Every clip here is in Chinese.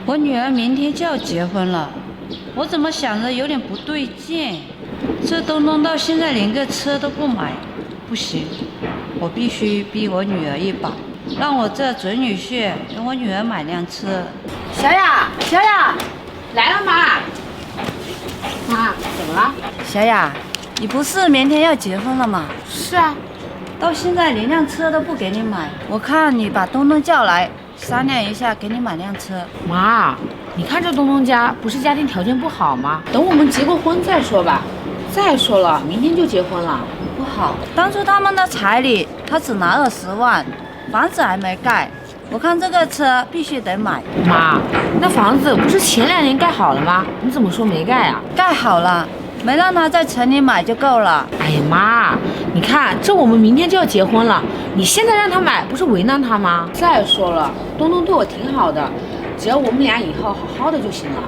我女儿明天就要结婚了，我怎么想着有点不对劲？这东东到现在连个车都不买，不行，我必须逼我女儿一把，让我这准女婿给我女儿买辆车。小雅，小雅，来了妈。妈，怎么了？小雅，你不是明天要结婚了吗？是啊。到现在连辆车都不给你买，我看你把东东叫来商量一下，给你买辆车。妈，你看这东东家不是家庭条件不好吗？等我们结过婚再说吧。再说了，明天就结婚了。不好，当初他们的彩礼他只拿20万，房子还没盖，我看这个车必须得买。妈，那房子不是前2年盖好了吗？你怎么说没盖啊？盖好了，没让他在城里买就够了。哎呀妈，你看这我们明天就要结婚了，你现在让他买不是为难他吗？再说了，东东对我挺好的，只要我们俩以后好好的就行了。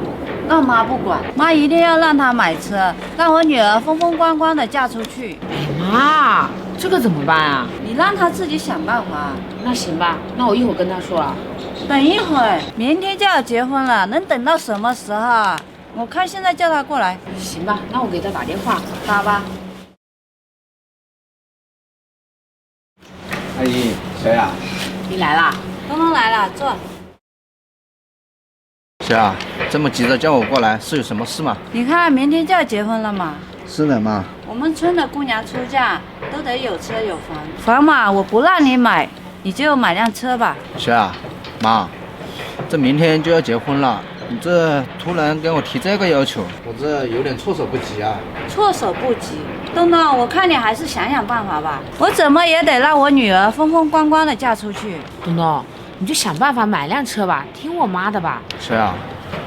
那妈不管，妈一定要让他买车，让我女儿风风光光的嫁出去。哎妈，这个怎么办啊？你让他自己想办法。那行吧，那我一会儿跟他说了。等一会儿，明天就要结婚了，能等到什么时候啊？我看现在叫他过来。行吧，那我给他打电话。打吧。阿姨，小雅。你来啦？东东来了，坐。小雅，这么急着叫我过来，是有什么事吗？你看明天就要结婚了嘛，是的妈。我们村的姑娘出嫁都得有车有房，房嘛我不让你买，你就买辆车吧。小雅，妈，这明天就要结婚了，你这突然跟我提这个要求，我这有点措手不及啊。措手不及，东东，我看你还是想想办法吧，我怎么也得让我女儿风风光光的嫁出去。东东，你就想办法买辆车吧，听我妈的吧。小雅，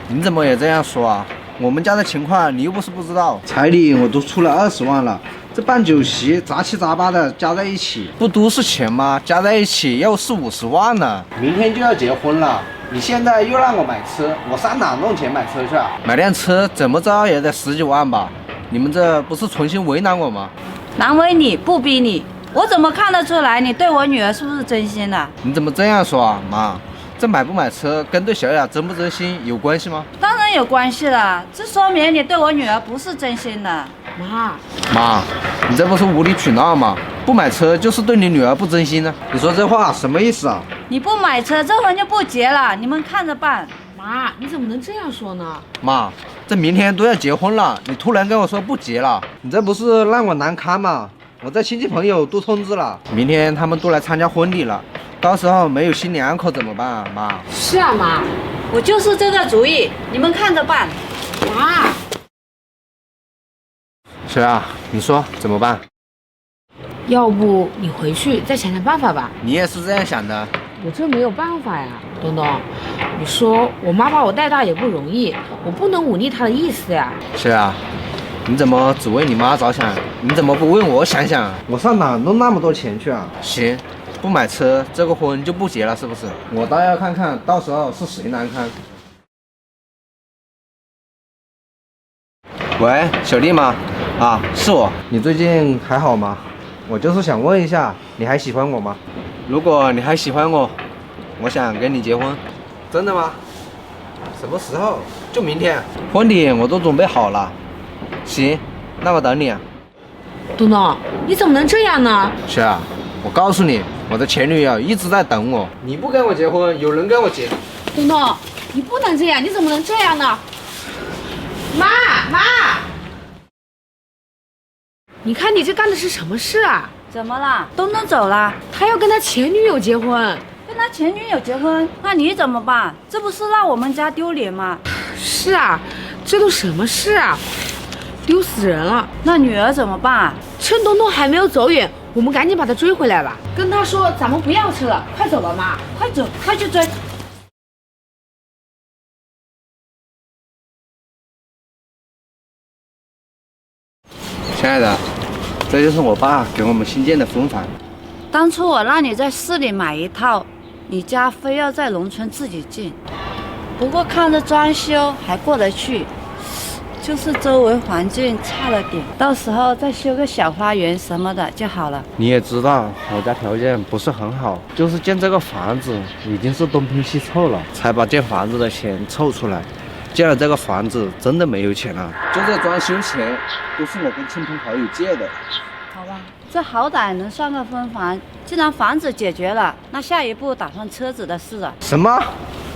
你怎么也这样说啊？我们家的情况你又不是不知道，彩礼我都出了20万了，这办酒席杂七杂八的加在一起，不都是钱吗？加在一起要40-50万呢。明天就要结婚了，你现在又让我买车，我上哪弄钱买车去啊？买辆车怎么着也得10几万吧？你们这不是存心为难我吗？难为你不逼你，我怎么看得出来你对我女儿是不是真心的？你怎么这样说啊，妈？这买不买车跟对小雅真不真心有关系吗？当然有关系了，这说明你对我女儿不是真心的。妈，你这不是无理取闹吗？不买车就是对你女儿不真心呢？你说这话什么意思啊？你不买车，这婚就不结了，你们看着办。妈，你怎么能这样说呢？妈，这明天都要结婚了，你突然跟我说不结了，你这不是让我难堪吗？我这亲戚朋友都通知了，明天他们都来参加婚礼了，到时候没有新娘可怎么办啊，妈？是啊，妈，我就是这个主意，你们看着办。妈，小雅，你说怎么办？要不你回去再想想办法吧。你也是这样想的？我这没有办法呀，东东，你说我妈把我带大也不容易，我不能忤逆她的意思呀。小雅，你怎么只为你妈着想？你怎么不为我想想？我上哪弄那么多钱去啊？行，不买车，这个婚就不结了，是不是？我倒要看看到时候是谁难堪。喂，小丽吗？啊，是我。你最近还好吗？我就是想问一下，你还喜欢我吗？如果你还喜欢我，我想跟你结婚。真的吗？什么时候？就明天。婚礼我都准备好了。行，那我等你啊。东东，你怎么能这样呢？小雅，我告诉你，我的前女友一直在等我。你不跟我结婚，有人跟我结。东东，你不能这样，你怎么能这样呢？妈，你看你这干的是什么事啊？怎么了？东东走了，他要跟他前女友结婚。跟他前女友结婚，那你怎么办？这不是让我们家丢脸吗？是啊，这都什么事啊？丢死人了！那女儿怎么办？趁东东还没有走远，我们赶紧把他追回来吧。跟他说咱们不要车了，快走吧，妈！快走，快去追！亲爱的，这就是我爸给我们新建的婚房。当初我让你在市里买一套，你家非要在农村自己建。不过看着装修还过得去，就是周围环境差了点，到时候再修个小花园什么的就好了。你也知道我家条件不是很好，就是建这个房子已经是东拼西凑了，才把建房子的钱凑出来。建了这个房子真的没有钱了，就这装修钱都是我跟亲朋好友借的。好吧，这好歹能算个分房。既然房子解决了，那下一步打算车子的事啊。什么？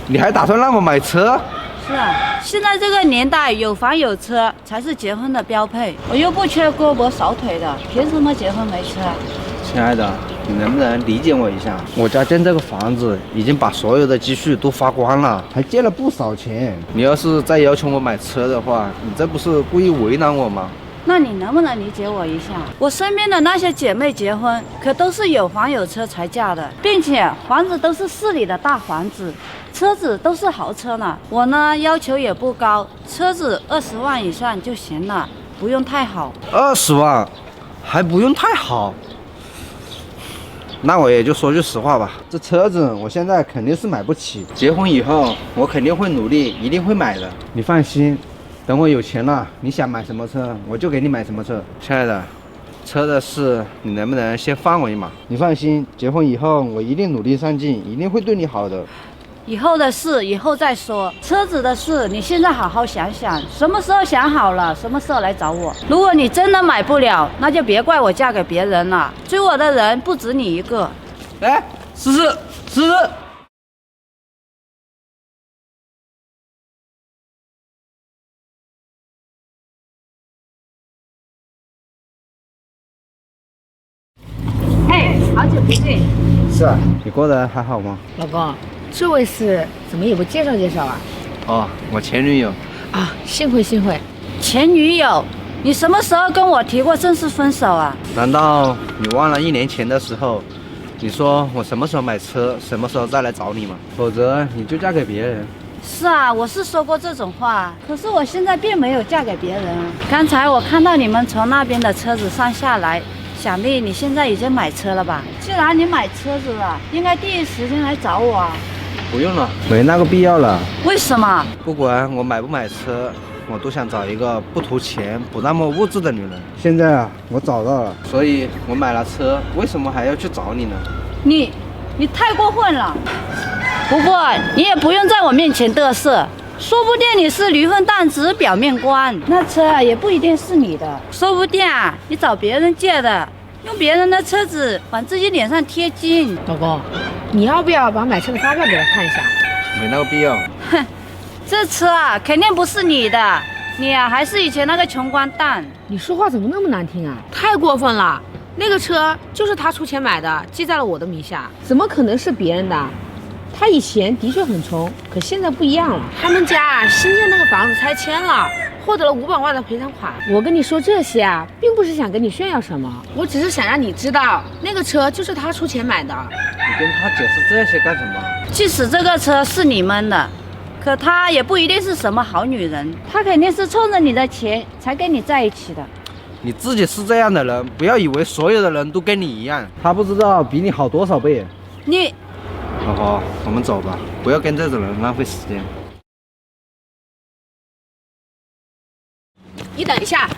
你还打算让我买车？是啊，现在这个年代有房有车才是结婚的标配。我又不缺胳膊少腿的，凭什么结婚没车？亲爱的，你能不能理解我一下？我家建这个房子已经把所有的积蓄都花光了，还借了不少钱。你要是再要求我买车的话，你这不是故意为难我吗？那你能不能理解我一下？我身边的那些姐妹结婚，可都是有房有车才嫁的，并且房子都是市里的大房子，车子都是豪车呢。我呢要求也不高，车子20万以上就行了，不用太好。20万，还不用太好。那我也就说句实话吧，这车子我现在肯定是买不起，结婚以后我肯定会努力，一定会买的。你放心，等我有钱了，你想买什么车，我就给你买什么车。亲爱的，车的事你能不能先放我一马？你放心，结婚以后我一定努力上进，一定会对你好的。以后的事以后再说，车子的事你现在好好想想，什么时候想好了，什么时候来找我。如果你真的买不了，那就别怪我嫁给别人了，追我的人不止你一个。哎，思思，嘿，好久不见。是啊，你过得还好吗？老公，这位是怎么也不介绍介绍啊？哦，我前女友。啊，幸会幸会。前女友，你什么时候跟我提过正式分手啊？难道你忘了1年前的时候，你说我什么时候买车，什么时候再来找你吗？否则你就嫁给别人。是啊，我是说过这种话，可是我现在并没有嫁给别人啊。刚才我看到你们从那边的车子上下来，想必你现在已经买车了吧？既然你买车子了，应该第一时间来找我啊。不用了，没那个必要了。为什么？不管我买不买车，我都想找一个不图钱、不那么物质的女人。现在啊，我找到了，所以我买了车，为什么还要去找你呢？你太过分了。不过你也不用在我面前嘚瑟，说不定你是驴粪蛋，只是表面光。那车啊也不一定是你的，说不定啊你找别人借的，用别人的车子往自己脸上贴金。老公，你要不要把买车的发票给他看一下？没那个必要。哼，这车啊肯定不是你的，你啊还是以前那个穷光蛋。你说话怎么那么难听啊？太过分了！那个车就是他出钱买的，记在了我的名下，怎么可能是别人的？他以前的确很穷，可现在不一样了。他们家新建那个房子拆迁了，获得了500万的赔偿款。我跟你说这些啊，并不是想跟你炫耀什么，我只是想让你知道，那个车就是他出钱买的。你跟他解释这些干什么？即使这个车是你们的，可她也不一定是什么好女人，她肯定是冲着你的钱才跟你在一起的。你自己是这样的人，不要以为所有的人都跟你一样。他不知道比你好多少倍。你老婆，我们走吧，不要跟这种人浪费时间。你等一下，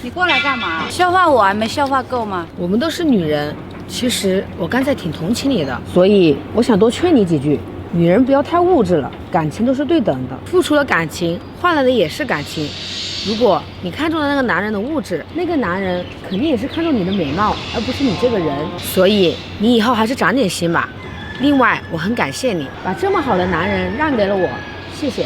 你过来干嘛？笑话我还没笑话够吗？我们都是女人，其实我刚才挺同情你的，所以我想多劝你几句。女人不要太物质了，感情都是对等的，付出了感情，换来的也是感情。如果你看中了那个男人的物质，那个男人肯定也是看中你的美貌，而不是你这个人。所以你以后还是长点心吧。另外，我很感谢你把这么好的男人让给了我，谢谢。